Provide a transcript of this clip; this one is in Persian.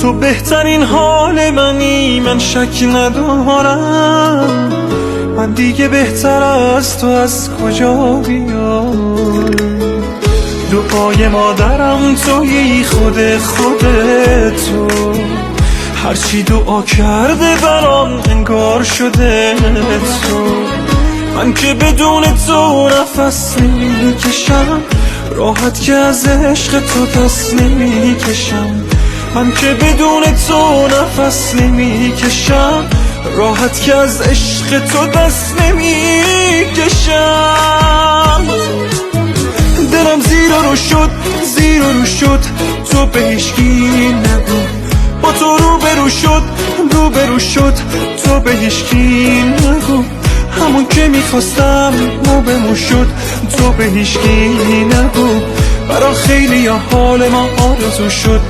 تو بهترین حال منی، من شک ندارم. من دیگه بهتر از تو از کجا بیام؟ دعای مادرم تویی، خودت تو. هرچی دعا کرده برام انگار شده تو. من که بدون تو نفس نمیکشم، راحت که از عشق تو دست نمیکشم. من که بدون تو نفس نمیکشم، راحت که از عشق تو دست نمیکشم. دلم زیر رو شد تو به هیچکی نگو. با تو روبرو شد تو به هیچکی نگو. همون که میخواستم موبمون شد تو به هیچکی نگو. برا خیلی یا حال ما آرزو شد